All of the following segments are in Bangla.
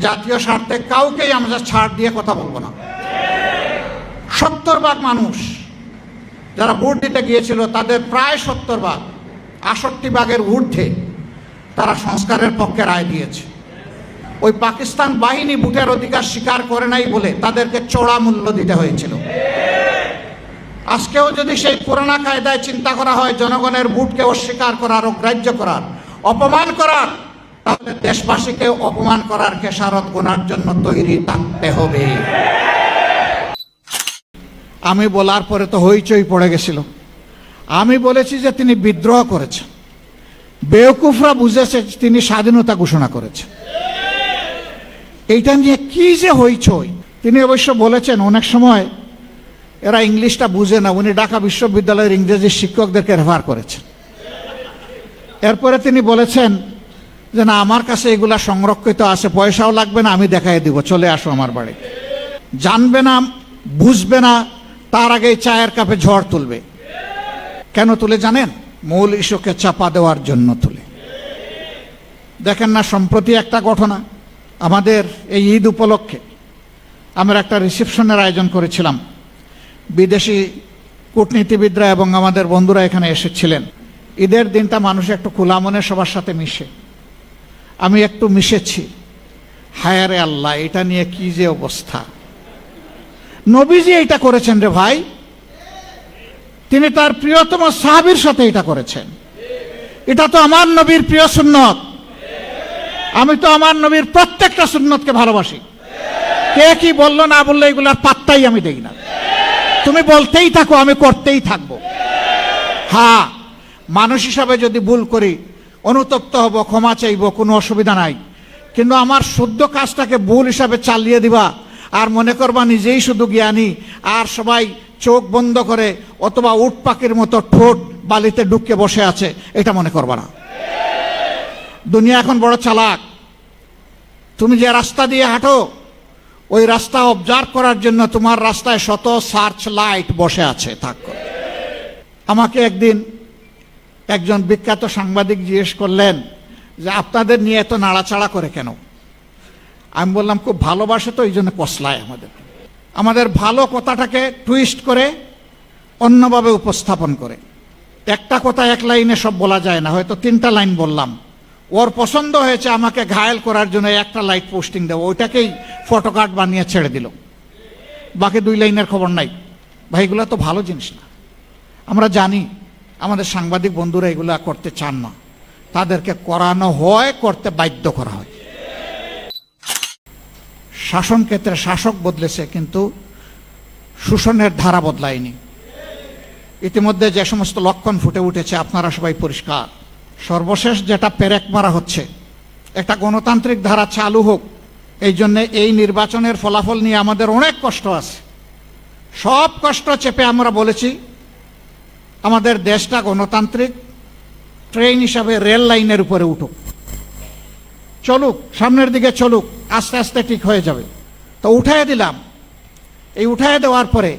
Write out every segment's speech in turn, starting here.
জাতীয় স্বার্থে কাউকেই আমরা ছাড় দিয়ে কথা বলবো না। 70 ভাগ মানুষ যারা ভোট দিতে গিয়েছিল তাদের প্রায় 70 ভাগ, 68 ভাগের ঊর্ধ্বে তারা সংস্কারের পক্ষে রায় দিয়েছে। ওই পাকিস্তান বাহিনী ভোটের অধিকার স্বীকার করে নাই বলে তাদেরকে চড়া মূল্য দিতে হয়েছিল। আজকেও যদি সেই পুরানা কায়দায় চিন্তা করা হয় জনগণের ভোটকে অস্বীকার করার, অগ্রাহ্য করার, অপমান করার, তাহলে দেশবাসীকে অপমান করার খেসারত গোনার জন্য তৈরি থাকতে হবে। আমি বলার পরে তো হইচই পড়ে গেছিল। আমি বলেছি যে তিনি বিদ্রোহ করেছেন, বেওকুফরা বুঝেছে তিনি স্বাধীনতা ঘোষণা করেছেন। এইটা নিয়ে কি যে হইচই। তিনি অবশ্য বলেছেন অনেক সময় এরা ইংলিশটা বুঝে না, উনি ঢাকা বিশ্ববিদ্যালয়ের ইংরেজি শিক্ষকদেরকে রেফার করেছেন। এরপরে তিনি বলেছেন যে না, আমার কাছে এগুলা সংরক্ষিত আছে, পয়সাও লাগবে না, আমি দেখাই দিব, চলে আসো আমার বাড়ি। জানবে না, বুঝবে না, তার আগেই চায়ের কাপে ঝড় তুলবে। কেন তুলে জানেন? মূল ইস্যুকে চাপা দেওয়ার জন্য তুলে। দেখেন না, সম্প্রতি একটা ঘটনা, আমাদের এই ঈদ উপলক্ষে আমরা একটা রিসেপশনের আয়োজন করেছিলাম। বিদেশি কূটনীতিবিদরা এবং আমাদের বন্ধুরা এখানে এসেছিলেন। ঈদের দিনটা মানুষ একটু খোলা মনে সবার সাথে মিশে, আমি একটু মিশেছি। হায় রে আল্লাহ, এটা নিয়ে কি যে অবস্থা। নবীজি এটা করেছেন রে ভাই, তিনি তার প্রিয়তম সাহাবীর সাথে এটা করেছেন। এটা তো আমার নবীর প্রিয় সুন্নত। আমি তো আমার নবীর প্রত্যেকটা সুন্নতকে ভালোবাসি। কে কি বললো না বললো এগুলার পাত্তাই আমি দেই না। তুমি বলতেই থাকো, আমি করতেই থাকবো। হ্যাঁ, মানুষ হিসাবে যদি ভুল করি অনুতপ্ত হব, ক্ষমা চাইব, কোনো অসুবিধা নাই। কিন্তু আমার শুদ্ধ কাজটাকে ভুল হিসাবে চালিয়ে দিবা আর মনে করবা নিজেই শুধু জ্ঞানী, আর সবাই চোখ বন্ধ করে অথবা উট পাখির মতো ঠোঁট বালিতে ঢুকে বসে আছে, এটা মনে করবা না। দুনিয়া এখন বড় চালাক। তুমি যে রাস্তা দিয়ে হাঁটো ওই রাস্তা অবজার্ভ করার জন্য তোমার রাস্তায় শত সার্চ লাইট বসে আছে। থাকো। আমাকে একদিন একজন বিখ্যাত সাংবাদিক জিজ্ঞেস করলেন যে আপনাদের নিয়ে এত নাড়াচাড়া করে কেন? আমি বললাম খুব ভালোবাসে তো, এই জন্য কসলায় আমাদের ভালো কথাটাকে টুইস্ট করে অন্যভাবে উপস্থাপন করে। একটা কথা এক লাইনে সব বলা যায় না, হয়তো 3টা লাইন বললাম, ওর পছন্দ হয়েছে আমাকে ঘায়েল করার জন্য একটা লাইট পোস্টিং দেবো, ওইটাকেই ফটোকার্ড বানিয়ে ছেড়ে দিল, বাকি 2 লাইনের খবর নাই। ভাইগুলো তো ভালো জিনিস না। আমরা জানি আমাদের সাংবাদিক বন্ধুরা এগুলা করতে চান না, তাদেরকে করানো হয়, করতে বাধ্য করা হয়। শাসন ক্ষেত্রে শাসক বদলেছে কিন্তু শোষণের ধারা বদলায়নি। ইতিমধ্যে যে সমস্ত লক্ষণ ফুটে উঠেছে আপনারা সবাই পরিষ্কার। সর্বশেষ যেটা পেরেক মারা হচ্ছে, একটা গণতান্ত্রিক ধারা চালু হোক, এই জন্য এই নির্বাচনের ফলাফল নিয়ে আমাদের অনেক কষ্ট আছে। সব কষ্ট চেপে আমরা বলেছি আমাদের দেশটা গণতান্ত্রিক ট্রেন হিসাবে রেল লাইনের উপরে উঠুক, চলুক, সামনের দিকে চলুক, আস্তে আস্তে ঠিক হয়ে যাবে। তো উঠায় দিলাম। এই উঠায় দেওয়ার পরে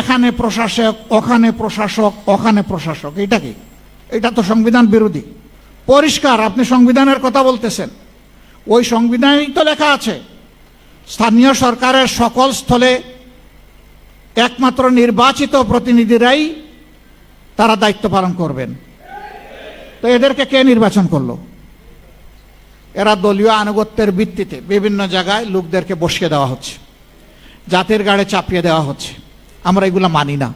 এখানে প্রশাসক, ওখানে প্রশাসক, ওখানে প্রশাসক, এটা কি? এটা তো সংবিধান বিরোধী। পরিষ্কার আপনি সংবিধানের কথা বলতেছেন, ওই সংবিধানেই তো লেখা আছে স্থানীয় সরকারের সকল স্থলে একমাত্র নির্বাচিত প্রতিনিধিরাই তারা দায়িত্ব পালন করবেন। তো এদেরকে কে নির্বাচন করলো? এরা দলীয় আনুগত্যের ভিত্তিতে বিভিন্ন জায়গায় লোকদেরকে বসিয়ে দেওয়া হচ্ছে, জাতির গাড়ে চাপিয়ে দেওয়া হচ্ছে। আমরা এগুলা মানি না।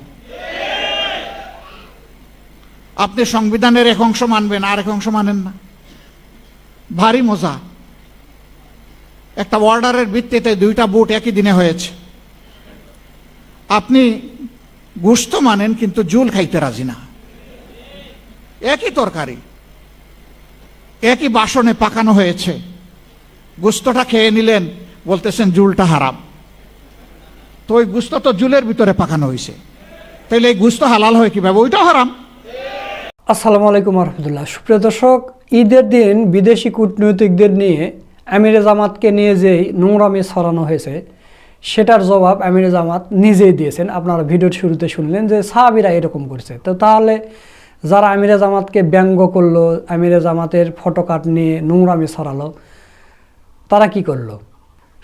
আপনি সংবিধানের এক অংশ মানবেন, আর এক অংশ মানেন না, ভারী মজা। একটা অর্ডারের ভিত্তিতে 2টা ভোট একই দিনে হয়েছে। আপনি গোশত মানেন কিন্তু জুল খাইতে রাজি না। একই তরকারি একই বাসনে পাকানো হয়েছে, গোশতটা খেয়ে নিলেন, বলতেছেন জুলটা হারাম। তো ওই গোশত তো জুলের ভিতরে পাকানো হয়েছে, তাইলে এই গোশত হালাল হয় কিভাবে? ওইটাও হারাম। আসসালামু আলাইকুম রহমতুল্লাহ। সুপ্রিয় দর্শক, ঈদের দিন বিদেশি কূটনৈতিকদের নিয়ে আমিরে জামাতকে নিয়ে যেই নোংরামি ছড়ানো হয়েছে সেটার জবাব আমিরে জামাত নিজেই দিয়েছেন। আপনারা ভিডিওর শুরুতে শুনলেন যে সাহাবীরা এরকম করছে। তো তাহলে যারা আমিরে জামাতকে ব্যঙ্গ করলো, আমিরে জামাতের ফটোকার্ড নিয়ে নোংরামি ছড়ালো, তারা কি করলো?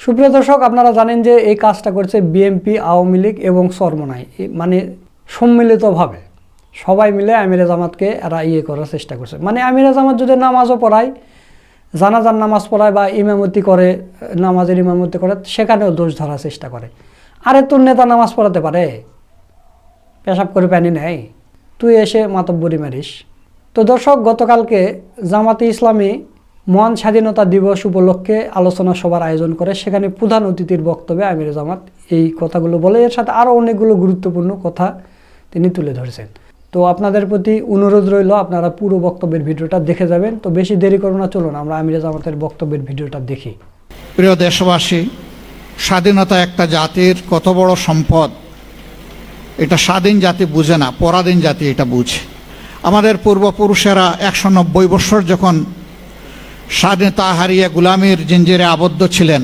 সুপ্রিয় দর্শক, আপনারা জানেন যে এই কাজটা করছে বিএনপি, আওয়ামী লীগ এবং চরমোনাই, মানে সম্মিলিতভাবে সবাই মিলে আমিরে জামাতকে এরা করার চেষ্টা করছে। মানে আমিরে জামাত যদি নামাজও পড়ায়, জানাজার নামাজ পড়ায় বা ইমামতি করে, নামাজের ইমামতি করে, সেখানেও দোষ ধরার চেষ্টা করে। আরে তোর নেতা নামাজ পড়াতে পারে, পেশাব করে পানি নেয়, তুই এসে মাতব্বরি মারিস। তো দর্শক, গতকালকে জামাতে ইসলামী মহান স্বাধীনতা দিবস উপলক্ষে আলোচনা সভার আয়োজন করে। সেখানে প্রধান অতিথির বক্তব্যে আমিরে জামাত এই কথাগুলো বলে, এর সাথে আরও অনেকগুলো গুরুত্বপূর্ণ কথা তিনি তুলে ধরেছেন। তো আপনাদের প্রতি অনুরোধ রইল, আপনারা পুরো বক্তব্যের ভিডিওটা দেখে যাবেন। তো বেশি দেরি করো না, চলুন আমরা আমিরে জামাতের বক্তব্যের ভিডিওটা দেখি। প্রিয় দেশবাসী, স্বাধীনতা একটা জাতির কত বড় সম্পদ, এটা স্বাধীন জাতি বুঝে না, পরাধীন জাতি এটা বুঝে। আমাদের পূর্বপুরুষেরা 190 বছর যখন স্বাধীনতা হারিয়ে গোলামির জিঞ্জিরে আবদ্ধ ছিলেন,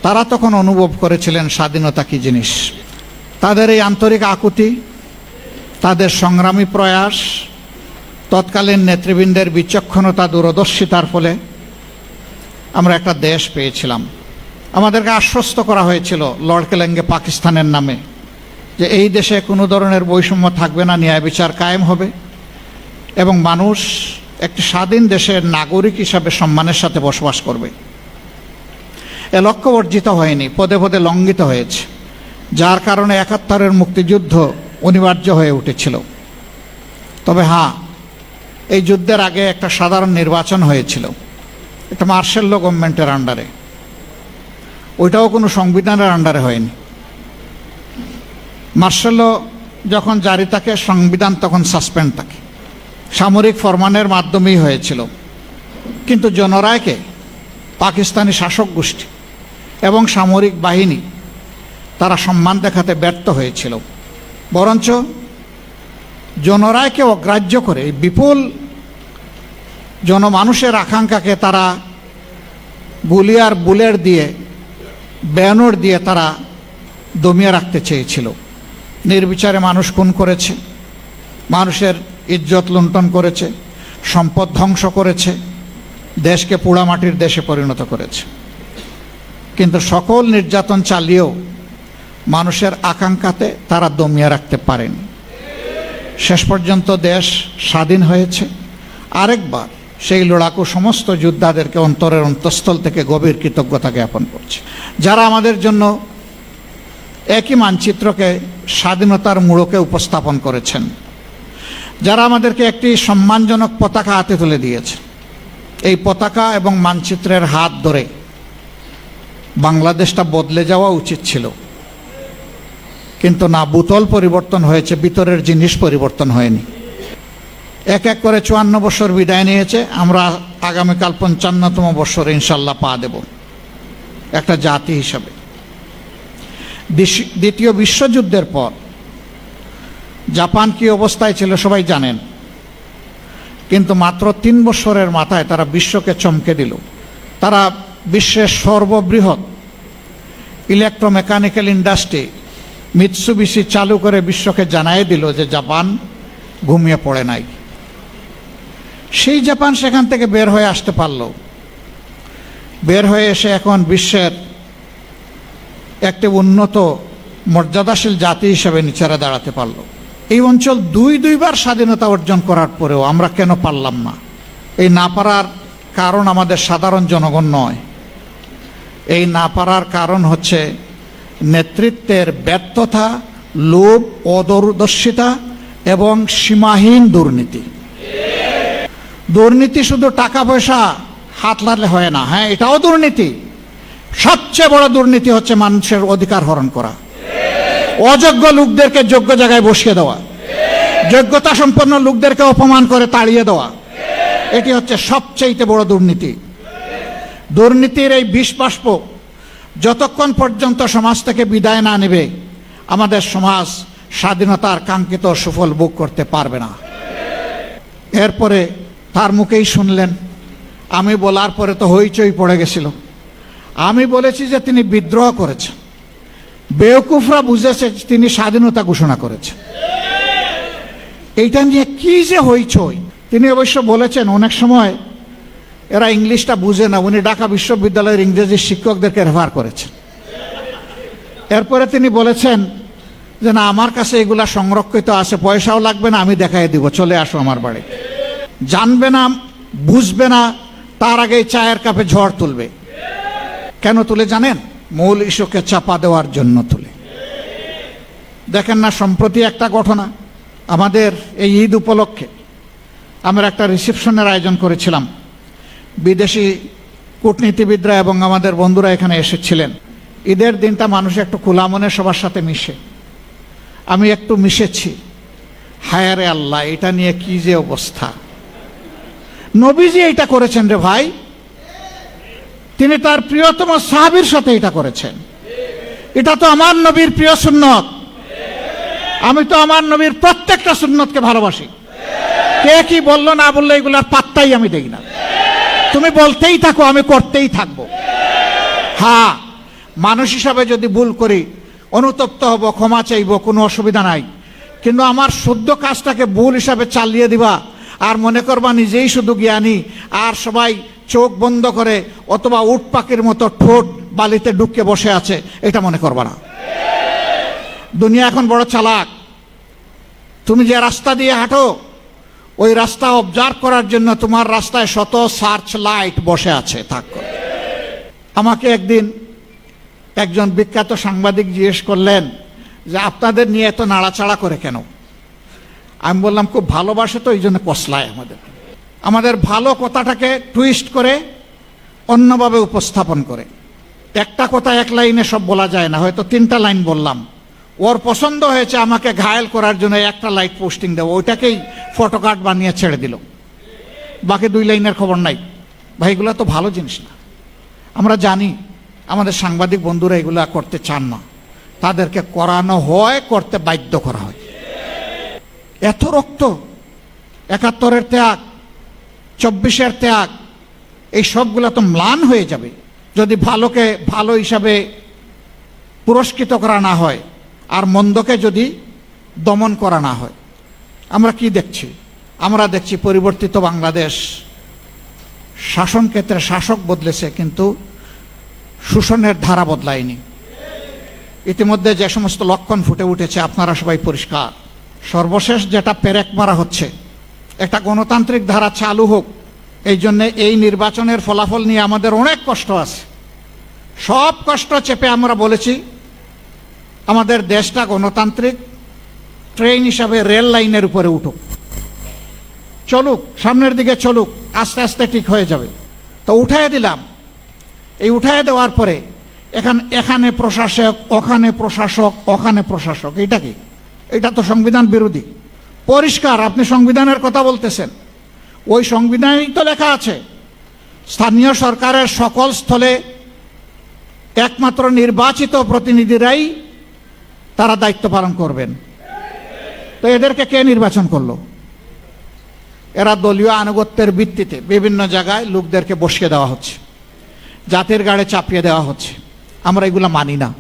তারা তখন অনুভব করেছিলেন স্বাধীনতা কী জিনিস। তাদের এই আন্তরিক আকুতি, তাদের সংগ্রামী প্রয়াস, তৎকালীন নেতৃবৃন্দের বিচক্ষণতা, দূরদর্শিতার ফলে আমরা একটা দেশ পেয়েছিলাম। আমাদেরকে আশ্বস্ত করা হয়েছিল লর্ড কেলেঙ্গে পাকিস্তানের নামে যে এই দেশে কোনো ধরনের বৈষম্য থাকবে না, ন্যায় বিচার কায়েম হবে এবং মানুষ একটি স্বাধীন দেশের নাগরিক হিসাবে সম্মানের সাথে বসবাস করবে। এ লক্ষ্য অর্জিত হয়নি, পদে পদে লঙ্ঘিত হয়েছে, যার কারণে 71-এর মুক্তিযুদ্ধ অনিবার্য হয়ে উঠেছিল। তবে হ্যাঁ, এই যুদ্ধের আগে একটা সাধারণ নির্বাচন হয়েছিল, এটা মার্শাল ল গভর্নমেন্টের আন্ডারে, ওইটাও কোনো সংবিধানের আন্ডারে হয়নি। মার্শাল ল যখন জারি থাকে, সংবিধান তখন সাসপেন্ড থাকে, সামরিক ফরমানের মাধ্যমেই হয়েছিল। কিন্তু জনরায়কে পাকিস্তানি শাসক গোষ্ঠী এবং সামরিক বাহিনী তারা সম্মান দেখাতে ব্যর্থ হয়েছিল। বরঞ্চ জনরায়কে অগ্রাহ্য করে বিপুল জনমানুষের আকাঙ্ক্ষাকে তারা গুলি আর বুলেট দিয়ে, ব্যানর দিয়ে তারা দমিয়ে রাখতে চেয়েছিল। নির্বিচারে মানুষ খুন করেছে, মানুষের ইজ্জত লুণ্ঠন করেছে, সম্পদ ধ্বংস করেছে, দেশকে পোড়ামাটির দেশে পরিণত করেছে। কিন্তু সকল নির্যাতন চালিয়েও মানুষের আকাঙ্ক্ষাতে তারা দমিয়ে রাখতে পারেনি। শেষ পর্যন্ত দেশ স্বাধীন হয়েছে। আরেকবার সেই লড়াকু সমস্ত যোদ্ধাদেরকে অন্তরের অন্তঃস্থল থেকে গভীর কৃতজ্ঞতা জ্ঞাপন করছে, যারা আমাদের জন্য একই মানচিত্রকে স্বাধীনতার মূলকে উপস্থাপন করেছেন, যারা আমাদেরকে একটি সম্মানজনক পতাকা হাতে তুলে দিয়েছে। এই পতাকা এবং মানচিত্রের হাত ধরে বাংলাদেশটা বদলে যাওয়া উচিত ছিল, কিন্তু না, বোতল পরিবর্তন হয়েছে, ভিতরের জিনিস পরিবর্তন হয়নি। এক এক করে 54 বছর বিদায় নিয়েছে। আমরা আগামীকাল 55তম বছরে ইনশাল্লাহ পা দেব একটা জাতি হিসাবে। দ্বিতীয় বিশ্বযুদ্ধের পর জাপান কি অবস্থায় ছিল সবাই জানেন, কিন্তু মাত্র 3 বছরের মাথায় তারা বিশ্বকে চমকে দিল। তারা বিশ্বের সর্ববৃহৎ ইলেকট্রোমেকানিক্যাল ইন্ডাস্ট্রি মিৎসুবিশি চালু করে বিশ্বকে জানাই দিল যে জাপান ঘুমিয়ে পড়ে নাই। সেই জাপান সেখান থেকে বের হয়ে আসতে পারল, বের হয়ে এসে এখন বিশ্বের একটি উন্নত মর্যাদাশীল জাতি হিসেবে নিচেরা দাঁড়াতে পারল। এই অঞ্চল দুইবার স্বাধীনতা অর্জন করার পরেও আমরা কেন পারলাম না? এই না পারার কারণ আমাদের সাধারণ জনগণ নয়, এই না পারার কারণ হচ্ছে নেতৃত্বের ব্যর্থতা, লোভ, অদূরদর্শিতা এবং সীমাহীন দুর্নীতি। দুর্নীতি শুধু টাকা পয়সা হাত লাগলে হয় না, হ্যাঁ এটাও দুর্নীতি। সবচেয়ে বড় দুর্নীতি হচ্ছে মানুষের অধিকার হরণ করা, অযোগ্য লোকদেরকে যোগ্য জায়গায় বসিয়ে দেওয়া, যোগ্যতা সম্পন্ন লোকদেরকে অপমান করে তাড়িয়ে দেওয়া, এটি হচ্ছে সবচেয়ে বড় দুর্নীতি। দুর্নীতির এই বিষ বাষ্প যতক্ষণ পর্যন্ত সমাজ থেকে বিদায় না নেবে, আমাদের সমাজ স্বাধীনতার কাঙ্ক্ষিত সুফল ভোগ করতে পারবে না। এরপরে তার মুখেই শুনলেন, আমি বলার পরে তো হইচই পড়ে গেছিল। আমি বলেছি যে তিনি বিদ্রোহ করেছেন, বেওকুফরা বুঝেছে তিনি স্বাধীনতা ঘোষণা করেছেন। এইটা নিয়ে কি যে হইচই। তিনি অবশ্য বলেছেন অনেক সময় এরা ইংলিশটা বুঝে না, উনি ঢাকা বিশ্ববিদ্যালয়ের ইংরেজি শিক্ষকদেরকে রেফার করেছেন। এরপরে তিনি বলেছেন যে না, আমার কাছে এগুলা সংরক্ষিত আছে, পয়সাও লাগবে না, আমি দেখাই দিব, চলে আসো আমার বাড়ি। জানবে না, বুঝবে না, তার আগেই চায়ের কাপে ঝড় তুলবে। কেন তুলে জানেন? মূল ইস্যুকে চাপা দেওয়ার জন্য তুলে। দেখেন না, সম্প্রতি একটা ঘটনা, আমাদের এই ঈদ উপলক্ষে আমরা একটা রিসেপশনের আয়োজন করেছিলাম। বিদেশি কূটনীতিবিদরা এবং আমাদের বন্ধুরা এখানে এসেছিলেন। ঈদের দিনটা মানুষ একটু খোলা মনে সবার সাথে মিশে। আমি একটু মিশেছি। হায় রে আল্লাহ, এটা নিয়ে কি যে অবস্থা! নবীজি এটা করেছেন রে ভাই, তিনি তার প্রিয়তম সাহাবীর সাথে এটা করেছেন। এটা তো আমার নবীর প্রিয় সুন্নত। আমি তো আমার নবীর প্রত্যেকটা সুন্নতকে ভালোবাসি। কে কি বললো না বললো এগুলার পাত্তাই আমি দেই না। তুমি বলতেই থাকো, আমি করতেই থাকবো। হ্যাঁ, মানুষ হিসাবে যদি ভুল করি অনুতপ্ত হব, ক্ষমা চাইব, কোনো অসুবিধা নাই। কিন্তু আমার শুদ্ধ কাজটাকে ভুল হিসাবে চালিয়ে দিবা আর মনে করবা নিজেই শুধু জ্ঞানী, আর সবাই চোখ বন্ধ করে অথবা উট পাখির মতো ঠোঁট বালিতে ঢুকে বসে আছে, এটা মনে করবা না। দুনিয়া এখন বড় চালাক। তুমি যে রাস্তা দিয়ে হাঁটো, ওই রাস্তা অবজার্ভ করার জন্য তোমার রাস্তায় শত সার্চ লাইট বসে আছে। থাক। আমাকে একদিন একজন বিখ্যাত সাংবাদিক জিজ্ঞেস করলেন যে আপনাদের নিয়ে এত নাড়াচাড়া করে কেন? আমি বললাম খুব ভালোবাসে তো, এই জন্য কসলায় আমাদের ভালো কথাটাকে টুইস্ট করে অন্যভাবে উপস্থাপন করে। একটা কথা এক লাইনে সব বলা যায় না, হয়তো 3টা লাইন বললাম, ওর পছন্দ হয়েছে আমাকে ঘায়েল করার জন্য একটা লাইট পোস্টিং দেবো, ওইটাকেই ফটোকার্ড বানিয়ে ছেড়ে দিল, বাকি 2 লাইনের খবর নাই। ভাই, এগুলো তো ভালো জিনিস না। আমরা জানি আমাদের সাংবাদিক বন্ধুরা এগুলা করতে চান না, তাদেরকে করানো হয়, করতে বাধ্য করা হয়। এত রক্ত, 71-এর ত্যাগ, 24-এর ত্যাগ, এই সবগুলা তো ম্লান হয়ে যাবে যদি ভালোকে ভালো হিসাবে পুরস্কৃত করা না হয় আর মন্দকে যদি দমন করা না হয়। আমরা কি দেখছি? আমরা দেখছি পরিবর্তিত বাংলাদেশ। শাসন ক্ষেত্রে শাসক বদলেছে, কিন্তু শোষণের ধারা বদলায়নি। ইতিমধ্যে যে সমস্ত লক্ষণ ফুটে উঠেছে আপনারা সবাই পরিষ্কার। সর্বশেষ যেটা পেরেক মারা হচ্ছে, একটা গণতান্ত্রিক ধারা চালু হোক, এই জন্যে এই নির্বাচনের ফলাফল নিয়ে আমাদের অনেক কষ্ট আছে। সব কষ্ট চেপে আমরা বলেছি আমাদের দেশটা গণতান্ত্রিক ট্রেন হিসাবে রেল লাইনের উপরে উঠুক, চলুক, সামনের দিকে চলুক, আস্তে আস্তে ঠিক হয়ে যাবে। তো উঠায় দিলাম। এই উঠায় দেওয়ার পরে এখানে প্রশাসক, ওখানে প্রশাসক, ওখানে প্রশাসক, এটা কি? এটা তো সংবিধান বিরোধী। পরিষ্কার আপনি সংবিধানের কথা বলতেছেন, ওই সংবিধানেই তো লেখা আছে স্থানীয় সরকারের সকল স্থলে একমাত্র নির্বাচিত প্রতিনিধিরাই তারা দায়িত্ব পালন করবেন। তো এদেরকে কে নির্বাচন করলো? এরা দলীয় আনুগত্যের ভিত্তিতে বিভিন্ন জায়গায় লোকদেরকে বসিয়ে দেওয়া হচ্ছে, জাতির গাড়ে চাপিয়ে দেওয়া হচ্ছে। আমরা এগুলা মানি না।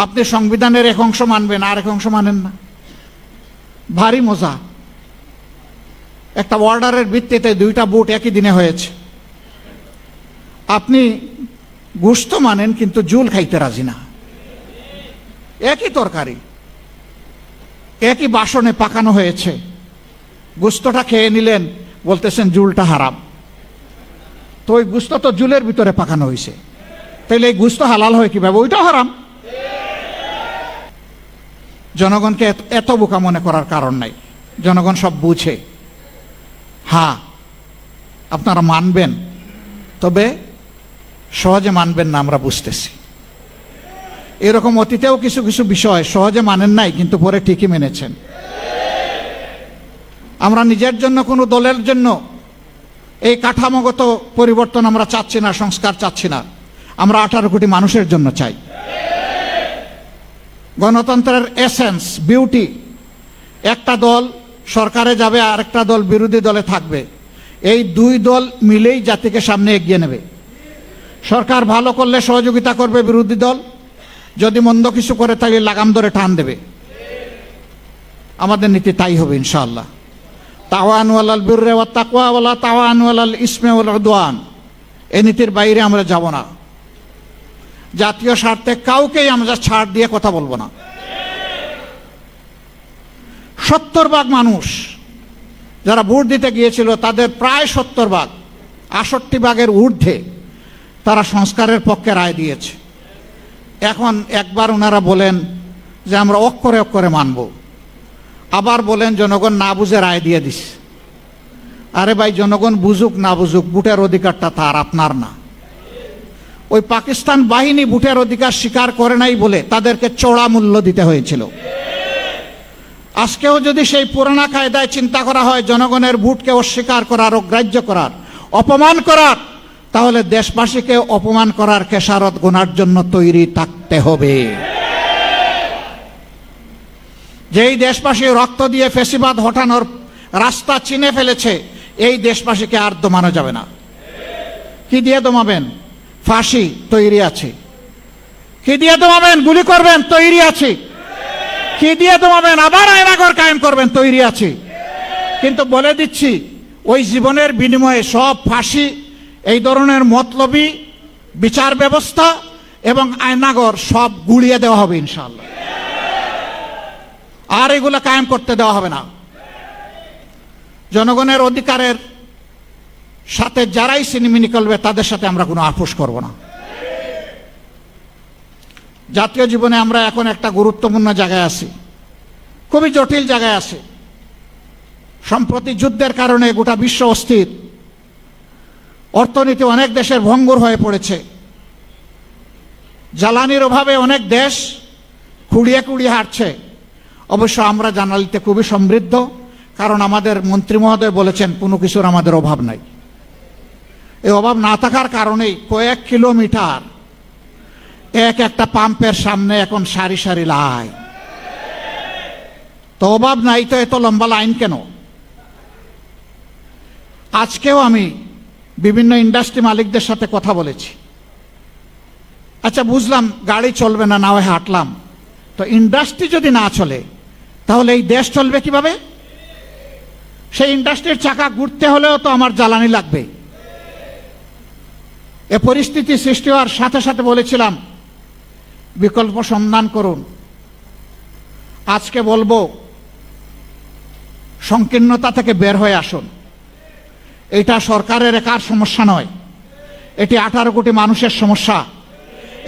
আপনি সংবিধানের এক অংশ মানবেন, আর এক অংশ মানেন না। ভারী মজা। একটা অর্ডারের ভিত্তিতে 2টা ভোট একই দিনে হয়েছে। আপনি গোশত মানেন কিন্তু জুল খাইতে রাজি না। একই তরকারি একই বাসনে পাকানো হয়েছে, গোশতটা খেয়ে নিলেন, বলতেছেন জুলটা হারাম। তো ওই গোশত তো জুলের ভিতরে পাকানো হয়েছে, তাহলে এই গোশত হালাল হয় কিভাবে? ওইটাও হারাম। জনগণকে এত বোকা মনে করার কারণ নাই, জনগণ সব বুঝে। হ্যাঁ, আপনারা মানবেন, তবে সহজে মানবেন না, আমরা বুঝতেছি। এরকম অতীতেও কিছু কিছু বিষয় সহজে মানেন নাই, কিন্তু পরে ঠিকই মেনেছেন। আমরা নিজের জন্য, কোনো দলের জন্য এই কাঠামোগত পরিবর্তন আমরা চাচ্ছি না, সংস্কার চাচ্ছি না। আমরা 18 কোটি মানুষের জন্য চাই। গণতন্ত্রের এসেন্স, বিউটি, একটা দল সরকারে যাবে, আরেকটা দল বিরোধী দলে থাকবে, এই 2 দল মিলেই জাতিকে সামনে এগিয়ে নেবে। সরকার ভালো করলে সহযোগিতা করবে বিরোধী দল, যদি মন্দ কিছু করে তাহলে লাগাম ধরে টান দেবে। আমাদের নীতি তাই হবে ইনশাআল্লাহ। তাওয়ানু আলাল বিররি ওয়াত তাকওয়া ওয়ালা তাওয়ানু আলাল ইসমি ওয়াল উদওয়ান, এই নীতির বাইরে আমরা যাব না। জাতীয় স্বার্থে কাউকেই আমরা ছাড় দিয়ে কথা বলবো না। 70% মানুষ যারা ভোট দিতে গিয়েছিল তাদের প্রায় 70%, 68% ঊর্ধ্বে তারা সংস্কারের পক্ষে রায় দিয়েছে। এখন একবার ওনারা বলেন যে আমরা অক্ষরে অক্ষরে মানব, আবার বলেন জনগণ না বুঝে রায় দিয়ে দিস। আরে ভাই, জনগণ বুঝুক না বুঝুক, ভোটের অধিকারটা তার, আপনার না। ওই পাকিস্তান বাহিনী ভোটের অধিকার স্বীকার করে নাই বলে তাদেরকে চড়া মূল্য দিতে হয়েছিল। আজকেও যদি সেই পুরানা কায়দায় চিন্তা করা হয় জনগণের ভোটকে অস্বীকার করার, অগ্রাহ্য করার, অপমান করার, তাহলে দেশবাসীকে অপমান করার খেসারত গোনার জন্য তৈরি থাকতে হবে। যেই দেশবাসী রক্ত দিয়ে ফ্যাসিবাদ হটানোর রাস্তা চিনে ফেলেছে, এই দেশবাসীকে আর দমানো যাবে না। কি দিয়ে দমাবেন? ফাঁসি তৈরি আছে। কি দিয়ে দমাবেন? গুলি করবেন, তৈরি আছে। কি দিয়ে দমাবেন? আবার আয়নাঘর কায়েম করবেন, তৈরি আছে। কিন্তু বলে দিচ্ছি, ওই জীবনের বিনিময়ে সব ফাঁসি, এই ধরনের মতলবী বিচার ব্যবস্থা এবং আয়নাঘর সব গুলিয়ে দেওয়া হবে ইনশাআল্লাহ। আর এগুলো কায়েম করতে দেওয়া হবে না। জনগণের অধিকারের সাথে যারাই সিনেমিনি করবে তাদের সাথে আমরা কোনো আপোষ করব না। জাতীয় জীবনে আমরা এখন একটা গুরুত্বপূর্ণ জায়গায় আছি, খুবই জটিল জায়গায় আছি। সম্প্রতি যুদ্ধের কারণে গোটা বিশ্ব অস্থির, অর্থনীতি অনেক দেশের ভঙ্গুর হয়ে পড়েছে। জ্বালানির অভাবে অনেক দেশ খুঁড়িয়ে খুঁড়িয়ে হাঁটছে। অবশ্য আমরা জ্বালানিতে খুবই সমৃদ্ধ, কারণ আমাদের মন্ত্রী মহোদয় বলেছেন কোনো কিছুর আমাদের অভাব নাই। এই অভাব না থাকার কারণেই কয়েক কিলোমিটার একটা পাম্পের সামনে এখন সারি সারি লাইন। তো অভাব নাই তো এত লম্বা লাইন কেন? আজকেও আমি বিভিন্ন ইন্ডাস্ট্রি মালিকদের সাথে কথা বলেছি। আচ্ছা, বুঝলাম গাড়ি চলবে না, না হয় হাঁটলাম। তো ইন্ডাস্ট্রি যদি না চলে তাহলে এই দেশ চলবে কিভাবে? সেই ইন্ডাস্ট্রির চাকা ঘুরতে হলেও তো আমার জ্বালানি লাগবে। এ পরিস্থিতি সৃষ্টি হওয়ার সাথে সাথে বলেছিলাম বিকল্প সন্ধান করুন। আজকে বলবো সংকীর্ণতা থেকে বের হয়ে আসুন। এটা সরকারের একার সমস্যা নয়, এটি 18 কোটি মানুষের সমস্যা।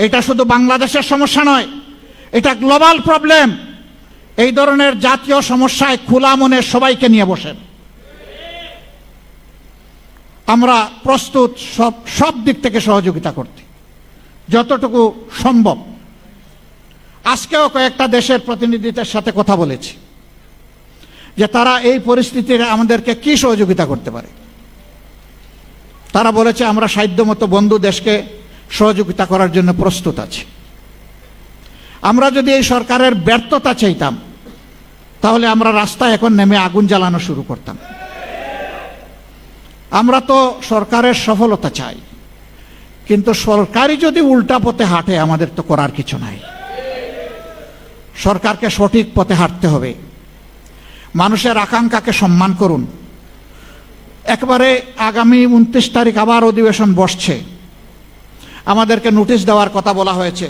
এটা শুধু বাংলাদেশের সমস্যা নয়, এটা গ্লোবাল প্রবলেম। এই ধরনের জাতীয় সমস্যায় খোলা মনে সবাইকে নিয়ে বসেন। আমরা প্রস্তুত সব দিক থেকে সহযোগিতা করতে, যতটুকু সম্ভব। আজকেও কয়েকটা দেশের প্রতিনিধিদের সাথে কথা বলেছি যে তারা এই পরিস্থিতিতে আমাদেরকে কি সহযোগিতা করতে পারে। তারা বলেছে আমরা সাধ্যমতো বন্ধু দেশকে সহযোগিতা করার জন্য প্রস্তুত আছি। আমরা যদি এই সরকারের ব্যর্থতা চাইতাম তাহলে আমরা রাস্তায় এখন নেমে আগুন জ্বালানো শুরু করতাম। আমরা তো সরকারের সফলতা চাই, কিন্তু সরকারই যদি উল্টা পথে হাঁটে আমাদের তো করার কিছু নাই। সরকারকে সঠিক পথে হাঁটতে হবে। মানুষের আকাঙ্ক্ষাকে সম্মান করুন। একবারে আগামী 29 তারিখ আবার অধিবেশন বসছে। আমাদেরকে নোটিশ দেওয়ার কথা বলা হয়েছে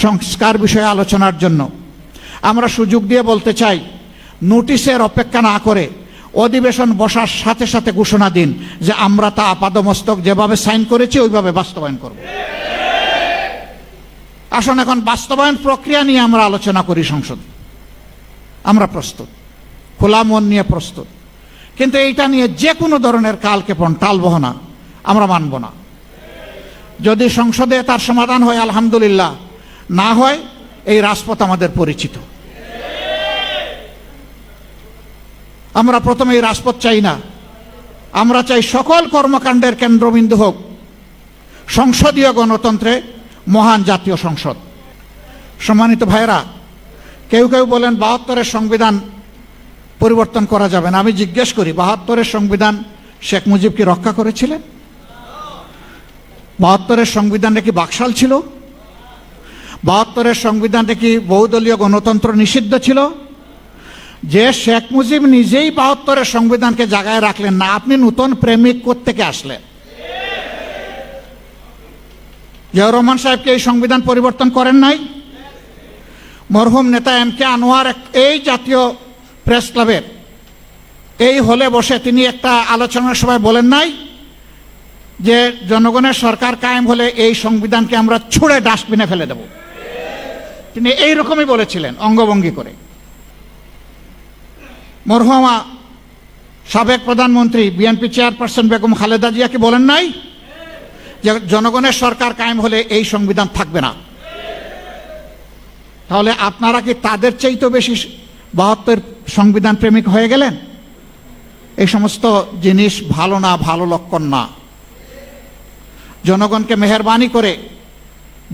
সংস্কার বিষয়ে আলোচনার জন্য। আমরা সুযোগ দিয়ে বলতে চাই, নোটিশের অপেক্ষা না করে অধিবেশন বসার সাথে সাথে ঘোষণা দিন যে আমরা তা আপাদমস্তক যেভাবে সাইন করেছি ওইভাবে বাস্তবায়ন করব। আসুন এখন বাস্তবায়ন প্রক্রিয়া নিয়ে আমরা আলোচনা করি সংসদে। আমরা প্রস্তুত, খোলা মন নিয়ে প্রস্তুত। কিন্তু এইটা নিয়ে যে কোনো ধরনের কালক্ষেপণ, টালবাহানা আমরা মানব না। যদি সংসদে তার সমাধান হয় আলহামদুলিল্লাহ, না হয় এই রাজপথ আমাদের পরিচিত। আমরা প্রথমে এই রাজপথ চাই না। আমরা চাই সকল কর্মকাণ্ডের কেন্দ্রবিন্দু হোক সংসদীয় গণতন্ত্রে মহান জাতীয় সংসদ। সম্মানিত ভাইরা, কেউ কেউ বলেন 72-এর সংবিধান পরিবর্তন করা যাবে না। আমি জিজ্ঞেস করি, 72-এর সংবিধান শেখ মুজিব কি রক্ষা করেছিলেন? 72-এর সংবিধানটা কি বাকশাল ছিল? 72-এর সংবিধানটা কি বহুদলীয় গণতন্ত্র নিষিদ্ধ ছিল? যে শেখ মুজিব নিজেই ৭২-এর সংবিধানকে জাগায় রাখলেন না, আপনি নতুন প্রেমিক কোত্থেকে আসলেন? জিয়াউর রহমান সাহেবকে এই সংবিধান পরিবর্তন করেন নাই? মরহুম নেতা এম কে আনোয়ার এই জাতীয় প্রেস ক্লাবের এই হলে বসে তিনি একটা আলোচনার সভায় বলেন নাই যে জনগণের সরকার কায়েম হলে এই সংবিধানকে আমরা ছুঁড়ে ডাস্টবিনে ফেলে দেব? তিনি এইরকমই বলেছিলেন অঙ্গভঙ্গি করে। মরহুমা সাবেক প্রধানমন্ত্রী বিএনপি চেয়ারপারসন বেগম খালেদা জিয়া কি বলেন নাই যে জনগণের সরকার কায়েম হলে এই সংবিধান থাকবে না? তাহলে আপনারা কি তাদের চাইতেও বেশি ৭২ সংবিধান প্রেমিক হয়ে গেলেন? এই সমস্ত জিনিস ভালো না, ভালো লক্ষণ না। জনগণকে মেহেরবানি করে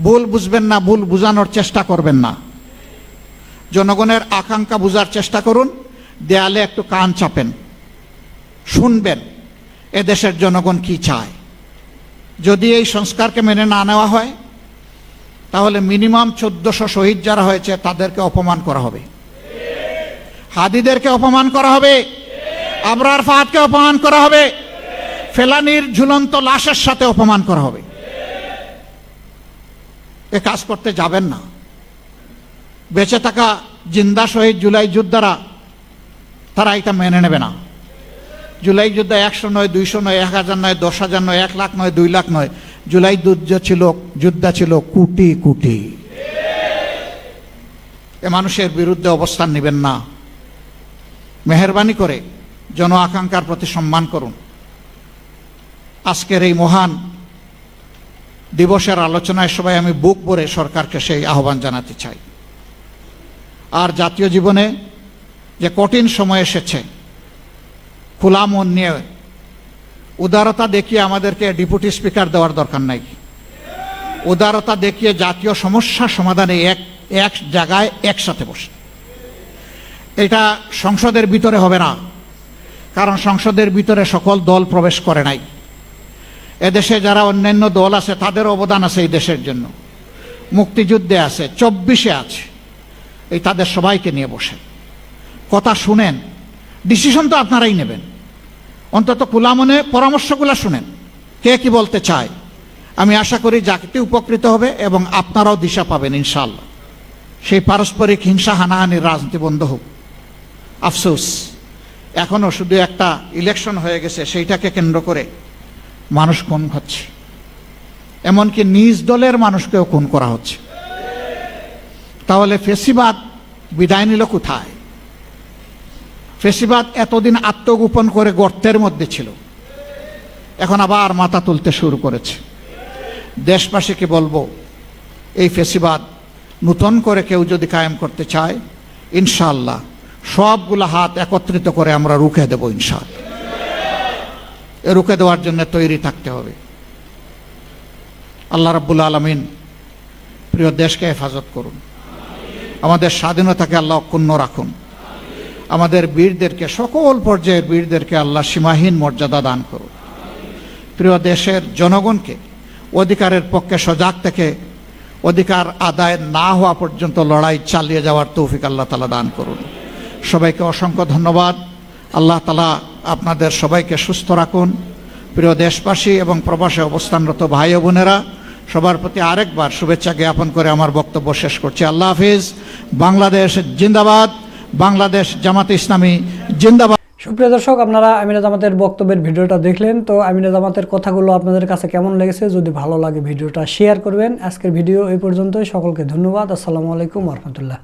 ভুল বুঝবেন না, ভুল বুঝানোর চেষ্টা করবেন না। জনগণের আকাঙ্ক্ষা বুঝার চেষ্টা করুন, দেয়ালে একটু কান চাপেন, শুনবেন এদেশের জনগণ কি চায়। যদি এই সংস্কারকে মেনে না নেওয়া হয় তাহলে মিনিমাম ১৪০০ শহীদ যারা হয়েছে তাদেরকে অপমান করা হবে, হাদিদেরকে অপমান করা হবে, আবরার ফাহাদকে অপমান করা হবে, ফেলানির ঝুলন্ত লাশের সাথে অপমান করা হবে। এ কাজ করতে যাবেন না। বেঁচে থাকা জিন্দা শহীদ জুলাই যোদ্ধারা তারা এটা মেনে নেবে না। জুলাই যুদ্ধ ১০০ নয়, ২০০ নয়, ১০০০ নয়, ১০,০০০ নয়, ১,০০,০০০ নয়, ২,০০,০০০ নয়। জুলাই যুদ্ধ ছিল কোটি কোটি। এ মানুষের বিরুদ্ধে অবস্থান নেবেন না। মেহেরবানি করে জন আকাঙ্ক্ষার প্রতি সম্মান করুন। আজকের এই মহান দিবসের আলোচনায় সবাই আমি বুক ভরে সরকারকে সেই আহ্বান জানাতে চাই। আর জাতীয় জীবনে যে কঠিন সময় এসেছে, খোলা মন নিয়ে উদারতা দেখিয়ে আমাদেরকে ডেপুটি স্পিকার দেওয়ার দরকার নাই। উদারতা দেখিয়ে জাতীয় সমস্যা সমাধানে এক জায়গায় একসাথে বসে। এটা সংসদের ভিতরে হবে না, কারণ সংসদের ভিতরে সকল দল প্রবেশ করে নাই। এদেশে যারা অন্যান্য দল আছে তাদের অবদান আছে এই দেশের জন্য, মুক্তিযুদ্ধে আছে, ২৪-এ আছে। এই তাদের সবাইকে নিয়ে বসে কথা শুনেন, ডিসিশন তো আপনারাই নেবেন। অন্তত খোলা মনে পরামর্শগুলো শুনেন, কে কি বলতে চায়। আমি আশা করি জাতি উপকৃত হবে এবং আপনারাও দিশা পাবেন ইনশাআল্লাহ। সেই পারস্পরিক হিংসা হানাহানির রাজনীতি বন্ধ হোক। আফসোস এখনো শুধু একটা ইলেকশন হয়ে গেছে, সেইটাকে কেন্দ্র করে মানুষ খুন হচ্ছে, এমনকি নিজ দলের মানুষকেও খুন করা হচ্ছে। তাহলে ফেসিবাদ বিদায় নিল কোথায়? ফেসিবাদ এতদিন আত্মগোপন করে গর্তের মধ্যে ছিল, এখন আবার মাথা তুলতে শুরু করেছে। দেশবাসীকে বলবো, এই ফেসিবাদ নতুন করে কেউ যদি কায়েম করতে চায়, ইনশাআল্লাহ সবগুলো হাত একত্রিত করে আমরা রুখে দেব ইনশাআল্লাহ। এ রুখে দেওয়ার জন্য তৈরি থাকতে হবে। আল্লাহ রাব্বুল আলামিন প্রিয় দেশকে হেফাজত করুন, আমাদের স্বাধীনতাকে আল্লাহ অক্ষুণ্ণ রাখুন, আমাদের বীরদেরকে, সকল পর্যায়ের বীরদেরকে আল্লাহ সীমাহীন মর্যাদা দান করুন। প্রিয় দেশের জনগণকে অধিকারের পক্ষে সজাগ থেকে অধিকার আদায় না হওয়া পর্যন্ত লড়াই চালিয়ে যাওয়ার তৌফিক আল্লাহ তাআলা দান করুন। সবাইকে অসংখ্য ধন্যবাদ। আল্লাহ তাআলা আপনাদের সবাইকে সুস্থ রাখুন। প্রিয় দেশবাসী এবং প্রবাসে অবস্থানরত ভাই ও বোনেরা, সবার প্রতি আরেকবার শুভেচ্ছা জ্ঞাপন করে আমার বক্তব্য শেষ করছি। আল্লাহ হাফিজ। বাংলাদেশ জিন্দাবাদ, বাংলাদেশ জামাতে ইসলামী জিন্দাবাদ। সুপ্রিয় দর্শক, আপনারা আমিনা জামাতের বক্তব্যের ভিডিওটা দেখলেন। তো আমিনা জামাতের কথাগুলো আপনাদের কাছে কেমন লেগেছে? যদি ভালো লাগে ভিডিওটা শেয়ার করবেন। আজকের ভিডিও এই পর্যন্তই। সকলকে ধন্যবাদ। আসসালামু আলাইকুম ওয়া রাহমাতুল্লাহ।